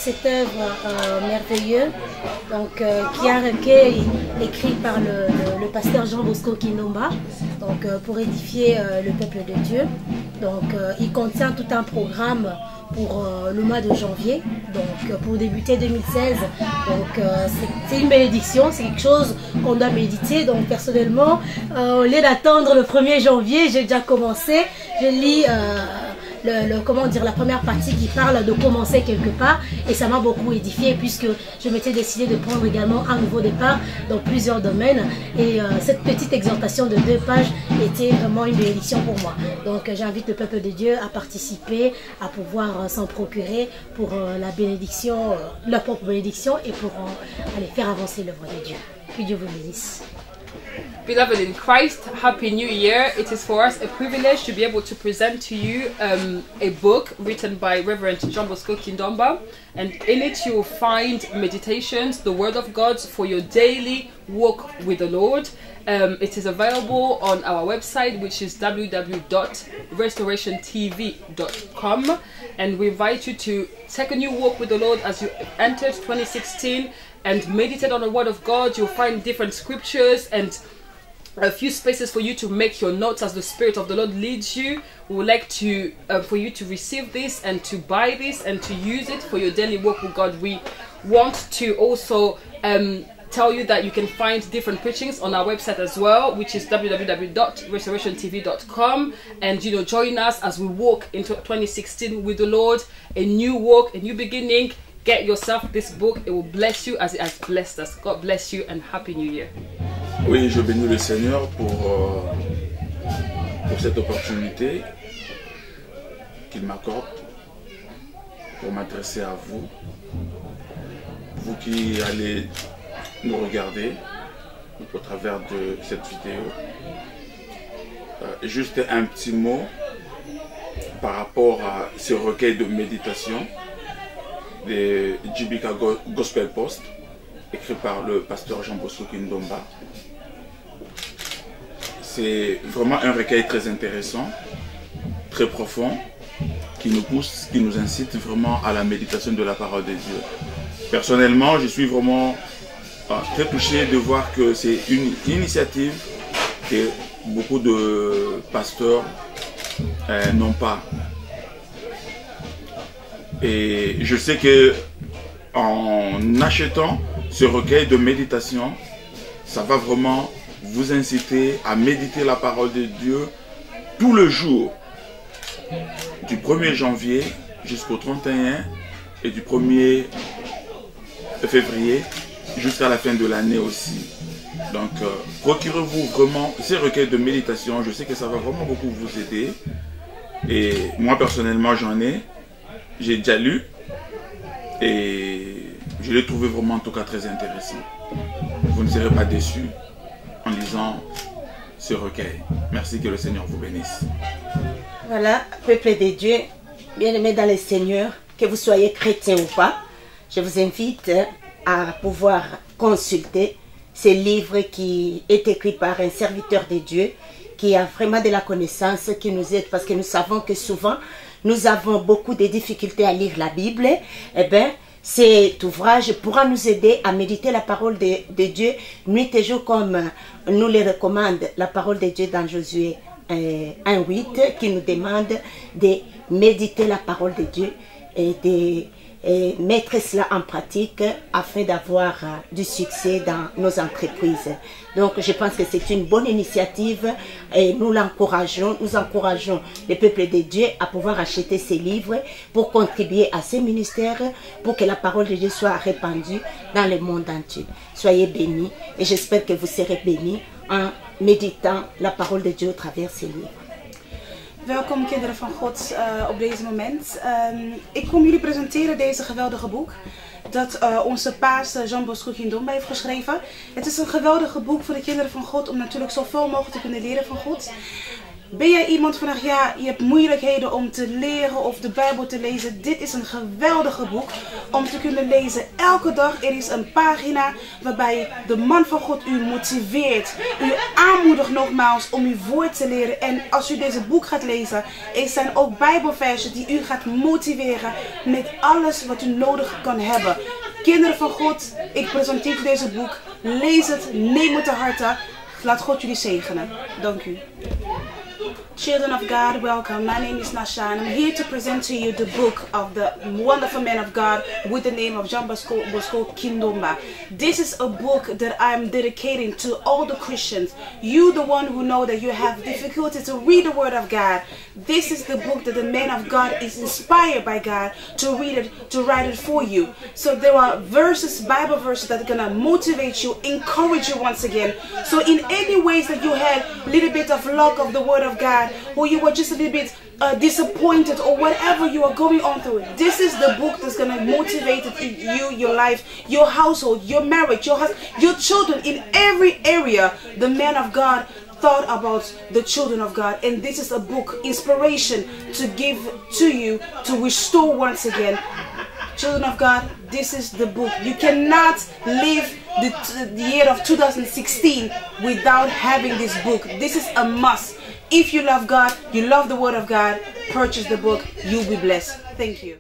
cette œuvre merveilleuse donc, qui est un recueil écrit par le pasteur Jean Bosco Kindomba donc, pour édifier le peuple de Dieu. Donc, il contient tout un programme pour le mois de janvier, donc pour débuter 2016. Donc c'est une bénédiction, c'est quelque chose qu'on doit méditer. Donc personnellement, au lieu d'attendre le 1er janvier, j'ai déjà commencé. Je lis comment dire, la première partie qui parle de commencer quelque part, et ça m'a beaucoup édifié puisque je m'étais décidé de prendre également un nouveau départ dans plusieurs domaines, et cette petite exhortation de 2 pages était vraiment une bénédiction pour moi. Donc j'invite le peuple de Dieu à participer, à pouvoir s'en procurer pour la bénédiction, leur propre bénédiction, et pour aller faire avancer l'œuvre de Dieu. Que Dieu vous bénisse. Beloved in Christ, Happy New Year. It is for us a privilege to be able to present to you a book written by Reverend Jean Bosco Kindomba, and in it you will find meditations, the Word of God for your daily walk with the Lord. It is available on our website, which is www.restorationtv.com, and we invite you to take a new walk with the Lord as you enter 2016 and meditate on the Word of God. You'll find different scriptures and a few spaces for you to make your notes as the Spirit of the Lord leads you. We would like to for you to receive this and to buy this and to use it for your daily walk with God. We want to also tell you that you can find different preachings on our website as well, which is www.restorationtv.com, and join us as we walk into 2016 with the Lord. A new walk, a new beginning. Get yourself this book. It will bless you as it has blessed us. God bless you and Happy New Year. Oui, je bénis le Seigneur pour cette opportunité qu'il m'accorde pour m'adresser à vous, vous qui allez nous regarder au travers de cette vidéo. Juste un petit mot par rapport à ce recueil de méditation de JBK Gospel Post, écrit par le pasteur Jean Bosco Kindomba. C'est vraiment un recueil très intéressant, très profond, qui nous pousse, qui nous incite vraiment à la méditation de la parole de Dieu. Personnellement, je suis vraiment très touché de voir que c'est une initiative que beaucoup de pasteurs n'ont pas. Et je sais que en achetant ce recueil de méditation, ça va vraiment vous inciter à méditer la parole de Dieu tout le jour, du 1er janvier jusqu'au 31 et du 1er février jusqu'à la fin de l'année aussi. Donc, procurez-vous vraiment ces recueils de méditation. Je sais que ça va vraiment beaucoup vous aider. Et moi, personnellement, j'ai déjà lu. Et je l'ai trouvé vraiment, en tout cas, très intéressant. Vous ne serez pas déçus en lisant ce recueil. Merci, que le Seigneur vous bénisse. Voilà, peuple de Dieu, bien-aimés dans le Seigneur, que vous soyez chrétien ou pas, je vous invite à pouvoir consulter ce livre qui est écrit par un serviteur de Dieu qui a vraiment de la connaissance, qui nous aide, parce que nous savons que souvent nous avons beaucoup de difficultés à lire la Bible. Eh bien, cet ouvrage pourra nous aider à méditer la parole de Dieu nuit et jour, comme nous le recommande la parole de Dieu dans Josué 1:8, qui nous demande de méditer la parole de Dieu et de mettre cela en pratique afin d'avoir du succès dans nos entreprises. Donc je pense que c'est une bonne initiative et nous encourageons le peuple de Dieu à pouvoir acheter ces livres pour contribuer à ces ministères, pour que la parole de Dieu soit répandue dans le monde entier. Soyez bénis et j'espère que vous serez bénis en méditant la parole de Dieu au travers ces livres. Welkom kinderen van God op deze moment. Ik kom jullie presenteren deze geweldige boek dat onze paas Jean Bosco Kindomba heeft geschreven. Het is een geweldige boek voor de kinderen van God om natuurlijk zoveel mogelijk te kunnen leren van God. Ben jij iemand vandaag, ja, je hebt moeilijkheden om te leren of de Bijbel te lezen? Dit is een geweldige boek om te kunnen lezen. Elke dag er is een pagina waarbij de man van God u motiveert. U aanmoedigt nogmaals om uw woord te leren. En als u deze boek gaat lezen, er zijn ook Bijbelversen die u gaat motiveren met alles wat u nodig kan hebben. Kinderen van God, ik presenteer deze boek. Lees het, neem het te harte. Laat God jullie zegenen. Dank u. Children of God, welcome. My name is Nasha and I'm here to present to you the book of the wonderful man of God with the name of Jean Bosco Kindomba. This is a book that I'm dedicating to all the Christians. You, the one who know that you have difficulty to read the word of God. This is the book that the man of God is inspired by God to read it, to write it for you. So there are verses, Bible verses that are going to motivate you, encourage you once again. So in any ways that you had a little bit of luck of the word of God, or you were just a little bit disappointed, or whatever you are going on through, this is the book that's going to motivate you, your life, your household, your marriage, your children. In every area, the man of God thought about the children of God, and this is a book, inspiration to give to you, to restore once again. Children of God, this is the book. You cannot live the year of 2016 without having this book. This is a must. If you love God, you love the word of God, purchase the book, you'll be blessed. Thank you.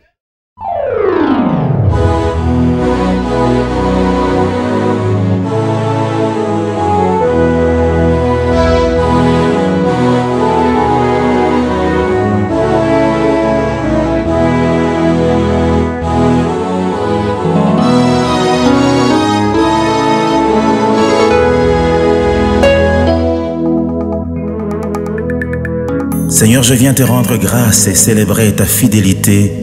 Seigneur, je viens te rendre grâce et célébrer ta fidélité,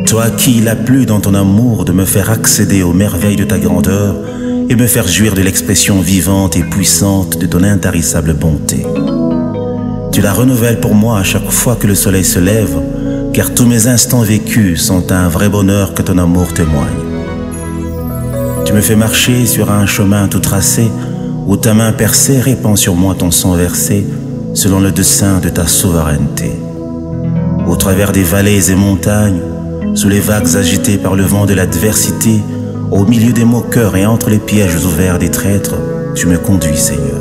toi à qui il a plu dans ton amour de me faire accéder aux merveilles de ta grandeur et me faire jouir de l'expression vivante et puissante de ton intarissable bonté. Tu la renouvelles pour moi à chaque fois que le soleil se lève, car tous mes instants vécus sont un vrai bonheur que ton amour témoigne. Tu me fais marcher sur un chemin tout tracé, où ta main percée répand sur moi ton sang versé, selon le dessein de ta souveraineté. Au travers des vallées et montagnes, sous les vagues agitées par le vent de l'adversité, au milieu des moqueurs et entre les pièges ouverts des traîtres, tu me conduis, Seigneur.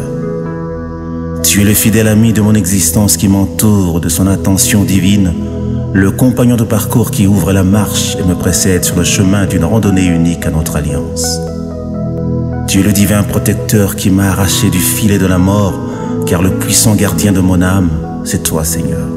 Tu es le fidèle ami de mon existence qui m'entoure de son attention divine, le compagnon de parcours qui ouvre la marche et me précède sur le chemin d'une randonnée unique à notre alliance. Tu es le divin protecteur qui m'a arraché du filet de la mort, car le puissant gardien de mon âme, c'est toi, Seigneur.